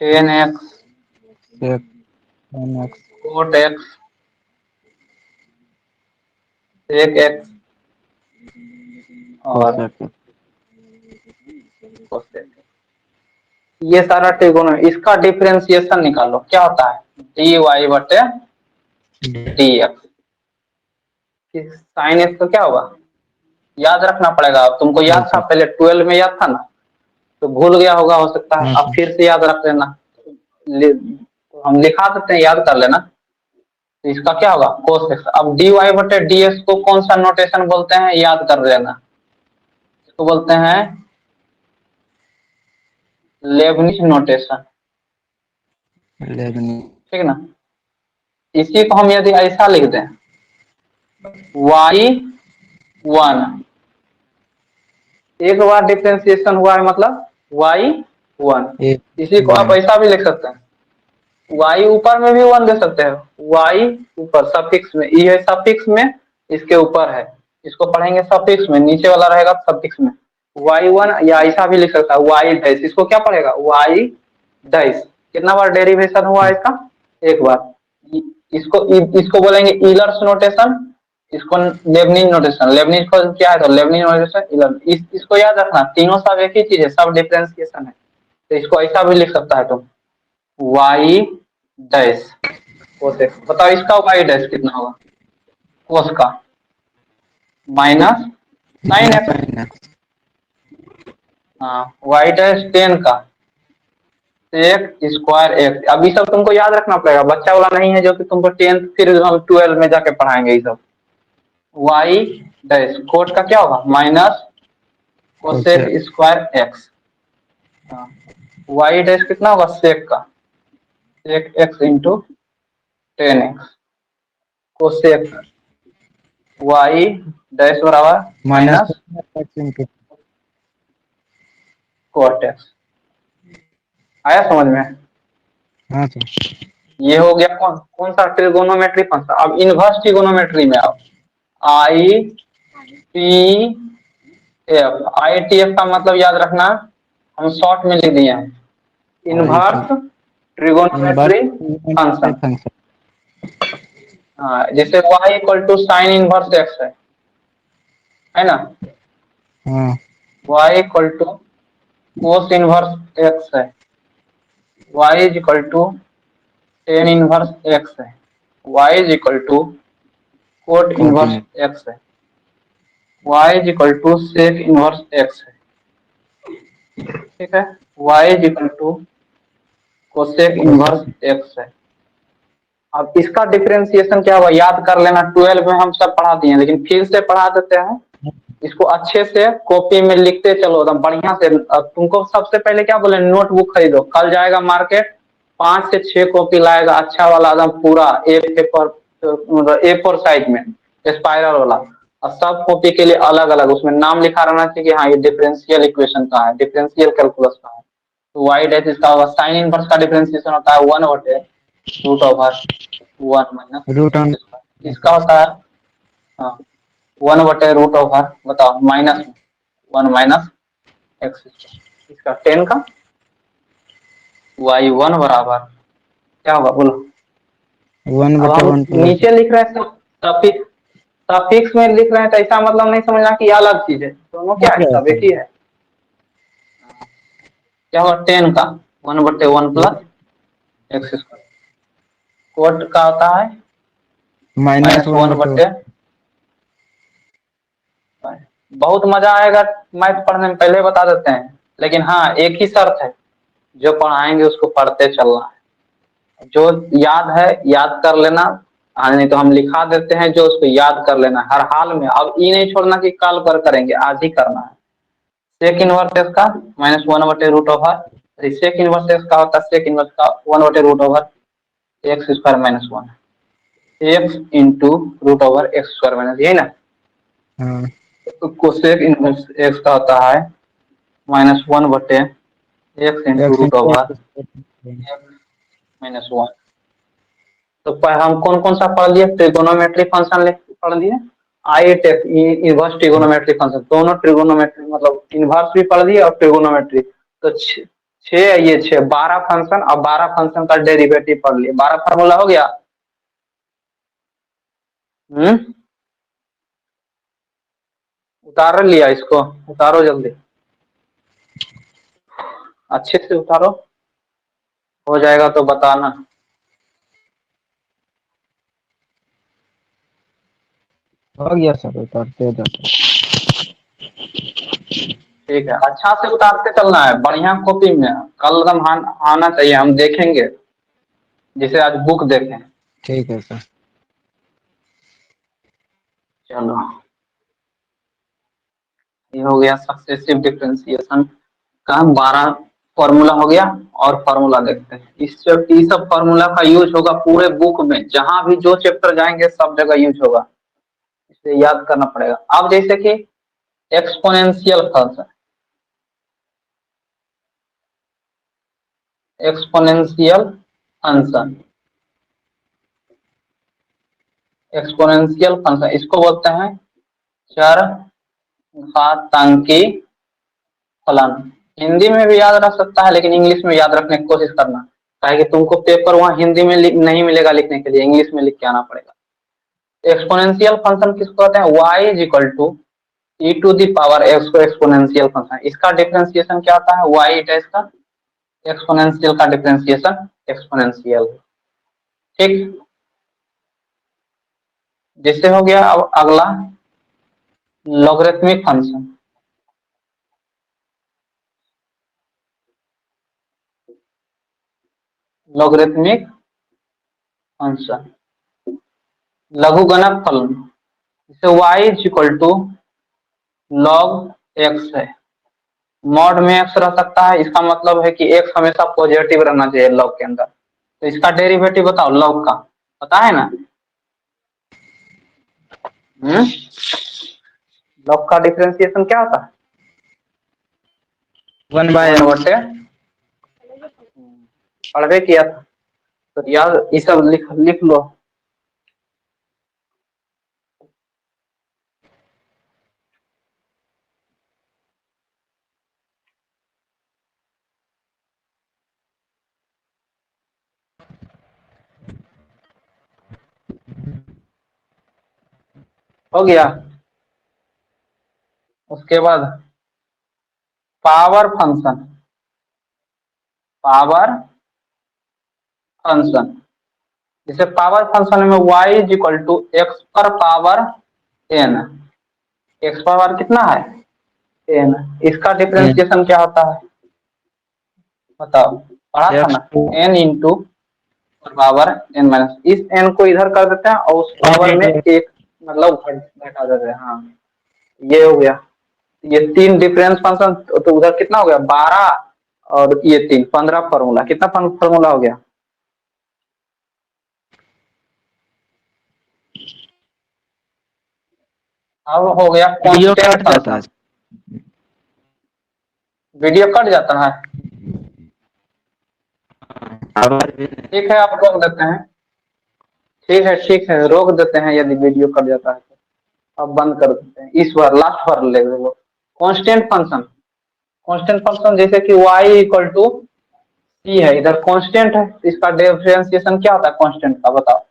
tan X, एक X cot X, sec X और cosec। ये सारा ट्रिगोनो, इसका डिफरेंशिएशन निकालो, क्या होता है? डी वाई बटे डी एक्स। साइन एक्स तो क्या होगा? याद रखना पड़ेगा। तुमको याद था पहले 12 में, याद था ना? तो भूल गया होगा, हो सकता है। अब फिर से याद रख लेना। हम लिखा सकते हैं, याद कर लेना। तो इसका क्या होगा? cos x। अब dy बटे dx को कौन सा नोटेशन बोलते हैं? याद कर लेना। इसको बोलते हैं लेबनिज नोटेशन। ठीक ना। इसी को हम यदि ऐसा लिख दें, y1, एक बार डिफरेंशिएशन हुआ है मतलब y1। इसी को आप ऐसा भी लिख सकते हैं, y ऊपर में भी 1 दे सकते हैं। y ऊपर सफिक्स में, ये सफिक्स में, इसके ऊपर है। इसको पढ़ेंगे सफिक्स में, नीचे वाला रहेगा सफिक्स में। y1 या ऐसा भी लिख सकता है y डैश। इसको क्या पढ़ेगा? y dash. कितना बार डेरिवेशन हुआ इसका? एक बार। इसको बोलेंगे ईलर्स नोटेशन, इसको लेबनिज नोटेशन। लेबनिज को क्या है? तो लेबनिज नोटेशन ईलर। इसको याद रखना, तीनों सब एक ही चीज है, सब डिफरेंशिएशन है। तो इसको ऐसा भी लिख सकता है तुम, y डैश कोस एक्स। बताओ इसका y डैश कितना होगा? कोस का माइनस साइन एक्स। हाँ, y डैश 10 का सेक स्क्वायर एक्स। अब ये सब तुमको याद रखना पड़ेगा, बच्चा वाला नहीं है जो कि तुमको 10 फिर हम 12 में जाके पढ़ाएंगे ये सब। y डैश कोट का क्या होगा? Minus cosec square x. y dash कितना होगा? सेक का sec x into 10x cosec y dash बराबर माइनस कोट एक्स। आया समझ में? हाँ सर। ये हो गया कौन कौन सा ट्रिगोनोमेट्री फंक्शन। अब इनवर्स ट्रिगोनोमेट्री में आओ। I T F. I T F का मतलब याद रखना, हम शॉर्ट में लिख दिए हैं, इनवर्स ट्रिगोनोमेट्री फंक्शन। हाँ, जैसे y equal to sine inverse x है ना? हाँ। y equal to cos inverse x है। y is equal to tan inverse x है। y is equal to cot inverse x है। y is equal to sec inverse x है। ठीक है, y is equal to cosec inverse x है। अब इसका डिफरेंशिएशन क्या हुआ याद कर लेना, 12 में हम सब पढ़ा दिए लेकिन फिर से पढ़ा देते हैं। इसको अच्छे से कॉपी में लिखते चलो एकदम बढ़िया से। तुमको सबसे पहले क्या बोले, नोटबुक खरीदो, कल जाएगा मार्केट 5 से 6 कॉपी लाएगा अच्छा वाला एकदम पूरा ए पेपर, A4 साइज में स्पाइरल वाला, और सब कॉपी के लिए अलग अलग उसमें नाम लिखा रहना चाहिए कि हाँ ये डिफरेंशियल इक्वेशन का है, डिफरेंशियल कैलकुलस का है। तो वाई डैश इसका होगा साइन इनवर्स का डिफरेंशिएशन होता है 1/√1 - रूट ऑन। x square. इसका होता है हाँ 1/√, बताओ -1 - x²। इसका 10 का y1 बराबर क्या होगा बोलो। वन अब बटे हम वन प्लस। नीचे लिख रहे हैं सफिक्स, सफिक्स में लिख रहे हैं तो ऐसा मतलब नहीं समझना कि ये अलग चीज है, दोनों क्या है, सब एक ही है। क्या होगा 10 का 1/1 + x²। कोट का होता है माइनस वन -1 बटे वन। बटे। बहुत मजा आएगा मैथ पढ़ने में, पहले बता देते हैं। लेकिन हाँ एक ही शर्त है, जो पढ़ाएंगे उसको पढ़ते चलना है, जो याद है याद कर लेना। नहीं तो हम लिखा देते हैं जो उसको याद कर लेना हर हाल में। अब ये नहीं छोड़ना कि कल पर करेंगे, आज ही करना है। सेक इनवर्स एक्स का -1/√, सेक इनवर्स एक्स का होता है सेक इनवर्स का 1/√x² - 1 एक्स इंटू √x², यही ना। हाँ। कोसेक इनवर्स एक्स का होता है -1/x into x into √(x - 1)। तो हम कौन कौन सा पढ़ लिए, ट्रिगोनोमेट्री फंक्शन पढ़ लिए, I take inverse trigonometry function, दोनों ट्रिगोनोमेट्री मतलब इनवर्स भी पढ़ लिए और ट्रिगोनोमेट्री। तो 12 फंक्शन और 12 फंक्शन का डेरिवेटिव पढ़ लिए, 12 फार्मूला हो गया। उतार लिया, इसको उतारो जल्दी, अच्छे से उतारो, हो जाएगा तो बताना। हो गया सर, उतारते जाते। ठीक है, अच्छा से उतारते चलना है बढ़िया कॉपी में, कल एकदम आना चाहिए, हम देखेंगे जिसे आज बुक देखें। ठीक है सर। चलो ये हो गया सक्सेसिव डिफरेंशिएशन का 12 फॉर्मूला हो गया। और फॉर्मूला देखते हैं, इस सब फॉर्मूला का यूज होगा पूरे बुक में, जहां भी जो चैप्टर जाएंगे सब जगह यूज होगा, इसे याद करना पड़ेगा। अब जैसे कि exponential function, exponential function, exponential function इसको बोलते हैं चर घातांकी फलन। हिंदी में भी याद रख सकता है लेकिन इंग्लिश में याद रखने की कोशिश करना, ताकि तुमको पेपर वहां हिंदी में नहीं मिलेगा लिखने के लिए, इंग्लिश में लिख के आना पड़ेगा। एक्सपोनेंशियल फंक्शन किसको कहते हैं, y = e⁻x को एक्सपोनेंशियल फंक्शन। इसका डिफरेंशिएशन क्या होता है, y डैश का एक्सपोनेंशियल का डिफरेंशिएशन एक्सपोनेंशियल। ठीक, जैसे हो गया। अब अगला लॉगरिथमिक फंक्शन, लॉगरिथमिक फंक्शन लघुगणक फलन, जैसे y log x है, मॉड में x रह सकता है, इसका मतलब है कि x हमेशा पॉजिटिव रहना चाहिए log के अंदर। तो इसका डेरिवेटिव बताओ log का, पता है ना। log का डिफरेंशिएशन क्या होता है, 1/x। 1/, पढ़वे किया था तो याद, ये सब लिख लो। हो गया। उसके बाद पावर फंक्शन, पावर फंक्शन, जैसे पावर फंक्शन में y x पर पावर n, x पावर कितना है n, इसका डिफरेंशिएशन क्या होता है बताओ, पढ़ा था एक्स ना, two n into power n minus, इस n को इधर कर देते हैं और उस पावर में एक मतलब घटा देते हैं। हाँ ये हो गया, ये 3 डिफरेंस फंक्शन, तो उधर कितना हो गया 12 और ये 3 15 फॉर्मूला, कितना फॉर्मूला हो गया? अब हो गया वीडियो कांस्टेंट कट जाता है। फंक्शन। वीडियो कट जाता है, ठीक है आप रोक देते हैं, ठीक है रोक देते हैं, यदि वीडियो कट जाता है तो अब बंद कर देते हैं। इस बार लास्ट बार ले लो कांस्टेंट फंक्शन। कांस्टेंट फंक्शन जैसे कि y इक्वल टू सी है, इधर कांस्टेंट है, इसका डिफरेंशिएशन क्या होता है कांस्टेंट का बताओ?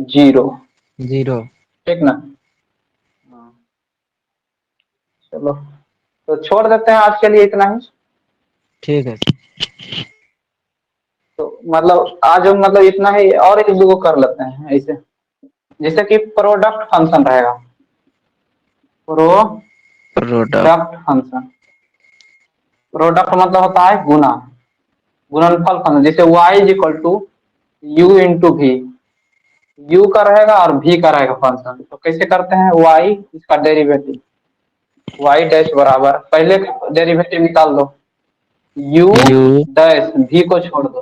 0, 0। ठीक ना? हाँ। चलो तो छोड़ देते हैं आज के लिए इतना ही। ठीक है। तो मतलब आज हम मतलब इतना ही, और एक दो कर लेते हैं ऐसे, जैसे कि प्रोडक्ट फंक्शन रहेगा, प्रोडक्ट। Product function. प्रोडक्ट मतलब होता है गुना, गुणनफल फंक्शन, जैसे y is equal to u into v, u का रहेगा और v का रहेगा फंक्शन। तो कैसे करते हैं, y इसका डेरिवेटिव y डैश बराबर, पहले डेरिवेटिव निकाल दो, u यू डैश v को छोड़ दो,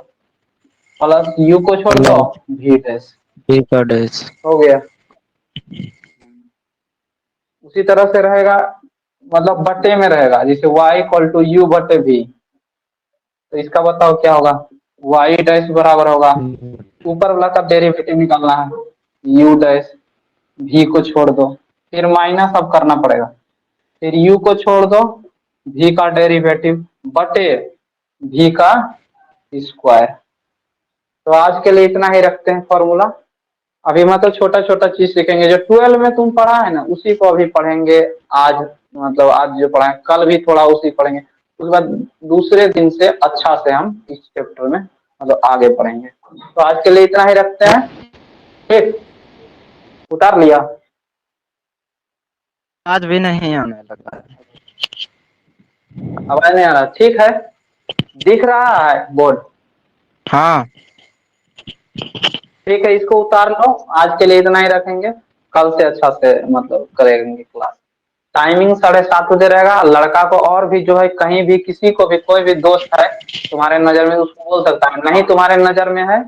प्लस u को छोड़ दो प्लस v डैश, वी का डैश। हो गया। उसी तरह से रहेगा, मतलब बटे में रहेगा, जैसे y इक्वल टू यू बटे v, तो इसका बताओ क्या होगा, y डैश बराबर होगा, ऊपर वाला का डेरिवेटिव निकालना है, u डैश, v को छोड़ दो, फिर माइनस अब करना पड़ेगा, फिर u को छोड़ दो, v का डेरिवेटिव बटे v का स्क्वायर। तो आज के लिए इतना ही रखते हैं फॉर्मूला। अभी मतलब छोटा छोटा चीज सीखेंगे, जो 12 में तुम पढ़ा है ना उसी को अभी पढ़ेंगे आज, मतलब आज जो पढ़ा है कल भी थोड़ा उसी पढ़ेंगे, उसके बाद दूसरे दिन से अच्छा से हम इस चैप्टर में मतलब आगे पढ़ेंगे। तो आज के लिए इतना ही रखते हैं, ठीक? उतार लिया? आज भी नहीं आने लगा। आवाज नहीं आ रहा, ठीक है, दिख रहा है बोर्ड? हाँ ठीक है, इसको उतार लो, आज के लिए इतना ही रखेंगे, कल से अच्छा से मतलब करेंगे क्लास। टाइमिंग 7:30 बजे रहेगा। लड़का को और भी जो है कहीं भी किसी को भी कोई भी दोस्त है तुम्हारे नजर में उसको बोल सकता है, नहीं तुम्हारे नजर में है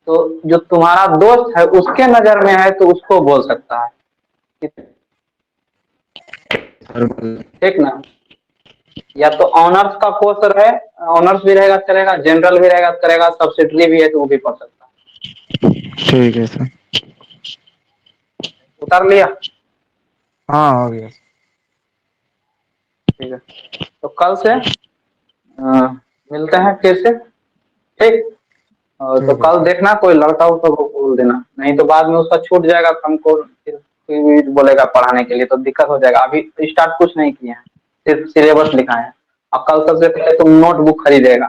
तो जो तुम्हारा दोस्त है उसके नजर में है तो उसको बोल सकता है, ठीक ना? या तो ऑनर्स का कोर्स रहे, ऑनर्स भी रहेगा चलेगा, जनरल भी रहेगा करेगा, सब्सिडरी भी है तो वो भी पढ़ सकता है। ठीक है सर। उतार लिया? हाँ हो गया। ठीक है, तो कल से मिलते हैं फिर से, ठीक? तो ठीक है कल सर। देखना कोई लड़का हो तो बोल देना, नहीं तो बाद में उसका छूट जाएगा, हमको फिर कोई भी बोलेगा पढ़ाने के लिए तो दिक्कत हो जाएगा। अभी स्टार्ट कुछ नहीं किए हैं, सिर्फ सिलेबस लिखा है। अब कल सबसे पहले तुम नोटबुक खरीदेगा,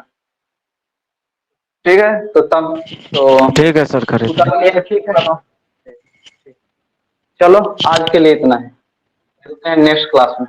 ठीक है? तो तब तो ठीक है सर खरीद उतार लिए, ठीक है तो चलो आज के लिए इतना है, मिलते हैं नेक्स्ट क्लास में।